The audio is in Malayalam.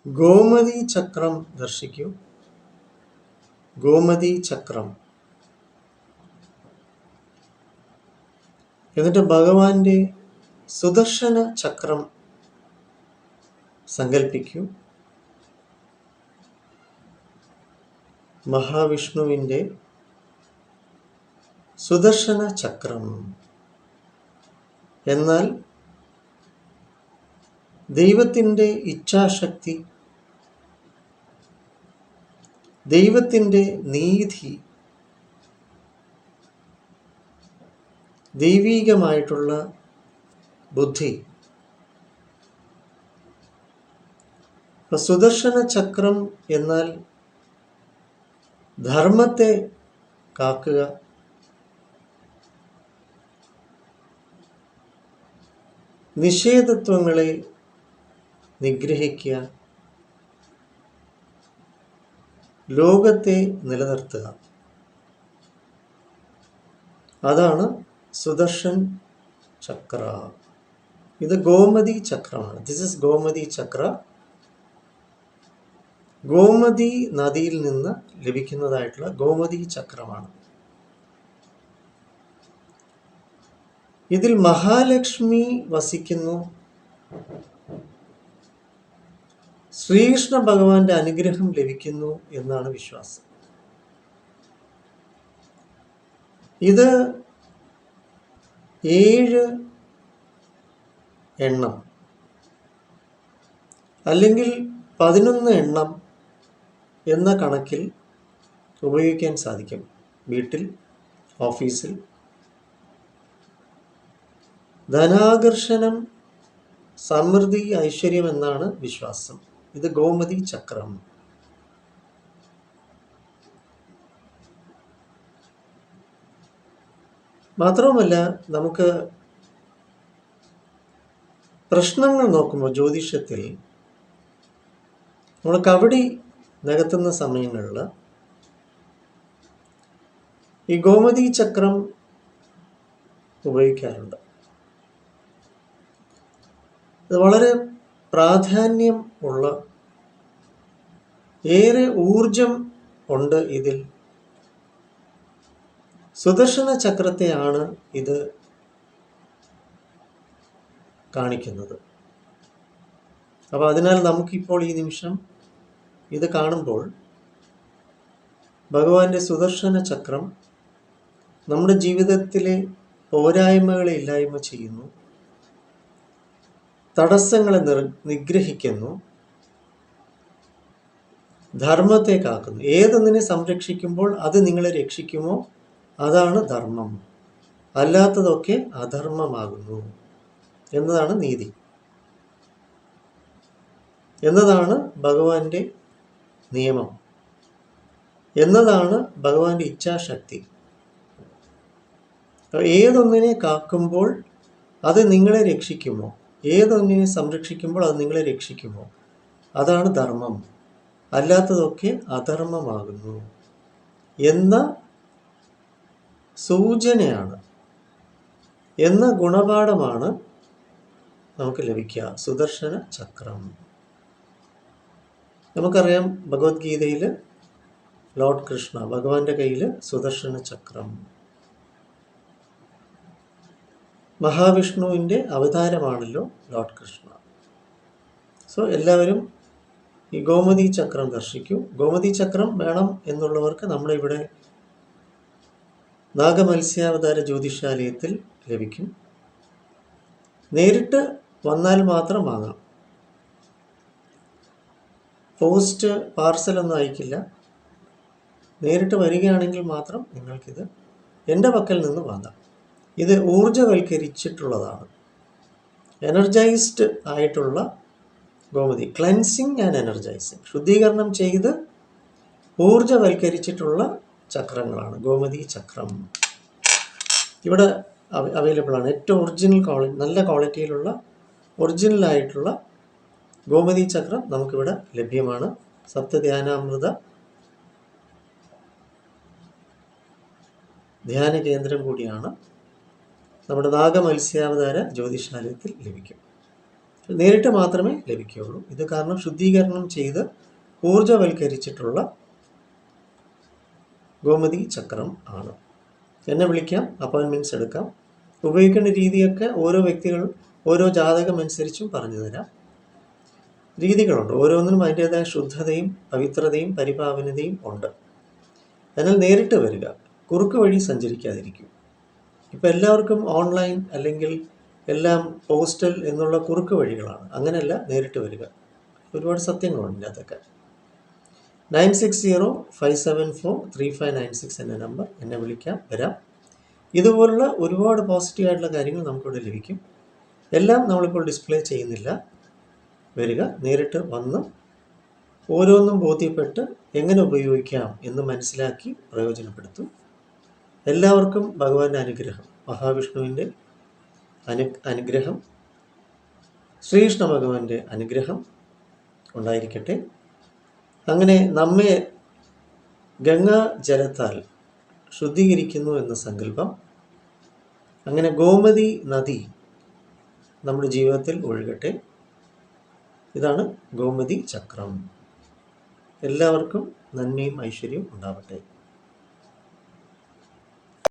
ഗോമതി ചക്രം ദർശിക്കൂ. ഗോമതി ചക്രം. എന്നിട്ട് ഭഗവാന്റെ സുദർശന ചക്രം സങ്കല്പിക്കൂ. മഹാവിഷ്ണുവിൻ്റെ സുദർശന ചക്രം എന്നാൽ ദൈവത്തിൻ്റെ ഇച്ഛാശക്തി, ദൈവത്തിൻ്റെ നീതി, ദൈവീകമായിട്ടുള്ള ബുദ്ധി. സുദർശന ചക്രം എന്നാൽ ധർമ്മത്തെ കാക്കുക, നിഷേധത്വങ്ങളെ നിഗ്രഹിക്കുക, ലോകത്തെ നിലനിർത്തുക. അതാണ് സുദർശൻ ചക്ര. ഇത് ഗോമതി ചക്രമാണ്. ദിസ് ഇസ് ഗോമതി ചക്ര. ഗോമതി നദിയിൽ നിന്ന് ലഭിക്കുന്നതായിട്ടുള്ള ഗോമതി ചക്രമാണ്. ഇതിൽ മഹാലക്ഷ്മി വസിക്കുന്നു. ശ്രീകൃഷ്ണ ഭഗവാന്റെ അനുഗ്രഹം ലഭിക്കുന്നു എന്നാണ് വിശ്വാസം. ഇത് 7 എണ്ണം അല്ലെങ്കിൽ 11 എണ്ണം എന്ന കണക്കിൽ ഉപയോഗിക്കാൻ സാധിക്കും. വീട്ടിൽ, ഓഫീസിൽ. ധനാകർഷണം, സമൃദ്ധി, ഐശ്വര്യം എന്നാണ് വിശ്വാസം. ഇത് ഗോമതി ചക്രം. മാത്രവുമല്ല, നമുക്ക് പ്രശ്നങ്ങൾ നോക്കുമ്പോൾ ജ്യോതിഷത്തിൽ നമ്മൾ കവടി നികത്തുന്ന സമയങ്ങളിൽ ഈ ഗോമതി ചക്രം ഉപയോഗിക്കാറുണ്ട്. ഇത് വളരെ പ്രാധാന്യം ഉള്ള, ഏറെ ഊർജം ഉണ്ട് ഇതിൽ. സുദർശന ചക്രത്തെയാണ് ഇത് കാണിക്കുന്നത്. അപ്പോൾ അതിനാൽ നമുക്കിപ്പോൾ ഈ നിമിഷം ഇത് കാണുമ്പോൾ ഭഗവാന്റെ സുദർശന ചക്രം നമ്മുടെ ജീവിതത്തിലെ പോരായ്മകളെ ഇല്ലായ്മ ചെയ്യുന്നു, തടസ്സങ്ങളെ നിഗ്രഹിക്കുന്നു, ധർമ്മത്തെ കാക്കുന്നു. ഏതൊന്നിനെ സംരക്ഷിക്കുമ്പോൾ അത് നിങ്ങളെ രക്ഷിക്കുമോ അതാണ് ധർമ്മം, അല്ലാത്തതൊക്കെ അധർമ്മമാകുന്നു എന്നതാണ് നീതി, എന്നതാണ് ഭഗവാന്റെ നിയമം, എന്നതാണ് ഭഗവാന്റെ ഇച്ഛാശക്തി. ഏതൊന്നിനെ കാക്കുമ്പോൾ അത് നിങ്ങളെ രക്ഷിക്കുമോ, ഏതൊന്നിനെ സംരക്ഷിക്കുമ്പോൾ അത് നിങ്ങളെ രക്ഷിക്കുമോ അതാണ് ധർമ്മം, അല്ലാത്തതൊക്കെ അധർമ്മമാകുന്നു എന്ന സൂചനയാണ്, എന്ന ഗുണപാഠമാണ് നമുക്ക് ലഭിക്കുക. സുദർശന ചക്രം നമുക്കറിയാം. ഭഗവത്ഗീതയിൽ ലോർഡ് കൃഷ്ണ, ഭഗവാന്റെ കയ്യിൽ സുദർശന ചക്രം. മഹാവിഷ്ണുവിൻ്റെ അവതാരമാണല്ലോ ലോർഡ് കൃഷ്ണ. സോ എല്ലാവരും ഈ ഗോമതി ചക്രം ദർശിക്കൂ. ഗോമതി ചക്രം വേണം എന്നുള്ളവർക്ക് നമ്മളിവിടെ നാഗമത്സ്യാവതാര ജ്യോതിഷാലയത്തിൽ ലഭിക്കും. നേരിട്ട് വന്നാൽ മാത്രം വാങ്ങാം. പോസ്റ്റ് പാർസലൊന്നും അയക്കില്ല. നേരിട്ട് വരികയാണെങ്കിൽ മാത്രം നിങ്ങൾക്കിത് എൻ്റെ പക്കൽ നിന്ന് വാങ്ങാം. ഇത് ഊർജവൽക്കരിച്ചിട്ടുള്ളതാണ്, എനർജൈസ്ഡ് ആയിട്ടുള്ള ഗോമതി. ക്ലെൻസിങ് ആൻഡ് എനർജൈസിങ്, ശുദ്ധീകരണം ചെയ്ത് ഊർജവൽക്കരിച്ചിട്ടുള്ള ചക്രങ്ങളാണ് ഗോമതി ചക്രം. ഇവിടെ അവൈലബിൾ ആണ്. ഏറ്റവും ഒറിജിനൽ നല്ല ക്വാളിറ്റിയിലുള്ള ഒറിജിനലായിട്ടുള്ള ഗോമതി ചക്രം നമുക്കിവിടെ ലഭ്യമാണ്. സപ്തധ്യാനാമൃത ധ്യാന കേന്ദ്രം കൂടിയാണ്. നമ്മുടെ നാഗമത്സ്യാവതാര ജ്യോതിഷാലയത്തിൽ ലഭിക്കും. നേരിട്ട് മാത്രമേ ലഭിക്കുകയുള്ളൂ. ഇത് കാരണം ശുദ്ധീകരണം ചെയ്ത് ഊർജവൽക്കരിച്ചിട്ടുള്ള ഗോമതി ചക്രം ആണ്. എന്നെ വിളിക്കാം, അപ്പോയിൻമെൻറ്റ്സ് എടുക്കാം. ഉപയോഗിക്കേണ്ട രീതിയൊക്കെ ഓരോ വ്യക്തികൾ ഓരോ ജാതകം അനുസരിച്ചും പറഞ്ഞു തരാം. രീതികളുണ്ട്, ഓരോന്നിനും അതിൻ്റേതായ ശുദ്ധതയും പവിത്രതയും പരിപാവനതയും ഉണ്ട്. എന്നാൽ നേരിട്ട് വരിക, കുറുക്ക് വഴി സഞ്ചരിക്കാതിരിക്കും. ഇപ്പം എല്ലാവർക്കും ഓൺലൈൻ അല്ലെങ്കിൽ എല്ലാം പോസ്റ്റൽ എന്നുള്ള കുറുക്ക് വഴികളാണ്. അങ്ങനെയല്ല, നേരിട്ട് വരിക. ഒരുപാട് സത്യങ്ങളുണ്ട് ഇതിനകത്തൊക്കെ. 9605743596 എന്ന നമ്പർ, എന്നെ വിളിക്കാം, വരാം. ഇതുപോലുള്ള ഒരുപാട് പോസിറ്റീവായിട്ടുള്ള കാര്യങ്ങൾ നമുക്കിവിടെ ലഭിക്കും. എല്ലാം നമ്മളിപ്പോൾ ഡിസ്പ്ലേ ചെയ്യുന്നില്ല. വരിക, നേരിട്ട് വന്ന് ഓരോന്നും ബോധ്യപ്പെട്ട് എങ്ങനെ ഉപയോഗിക്കാം എന്ന് മനസ്സിലാക്കി പ്രയോജനപ്പെടുത്തും. എല്ലാവർക്കും ഭഗവാന്റെ അനുഗ്രഹം, മഹാവിഷ്ണുവിൻ്റെ അനുഗ്രഹം, ശ്രീകൃഷ്ണ ഭഗവാന്റെ അനുഗ്രഹം ഉണ്ടായിരിക്കട്ടെ. അങ്ങനെ നമ്മെ ഗംഗാ ജലത്താൽ ശുദ്ധീകരിക്കുന്നു എന്ന സങ്കല്പം, അങ്ങനെ ഗോമതി നദി നമ്മുടെ ജീവിതത്തിൽ ഒഴുകട്ടെ. ഇതാണ് ഗോമതി ചക്രം. എല്ലാവർക്കും നന്മയും ഐശ്വര്യവും ഉണ്ടാവട്ടെ.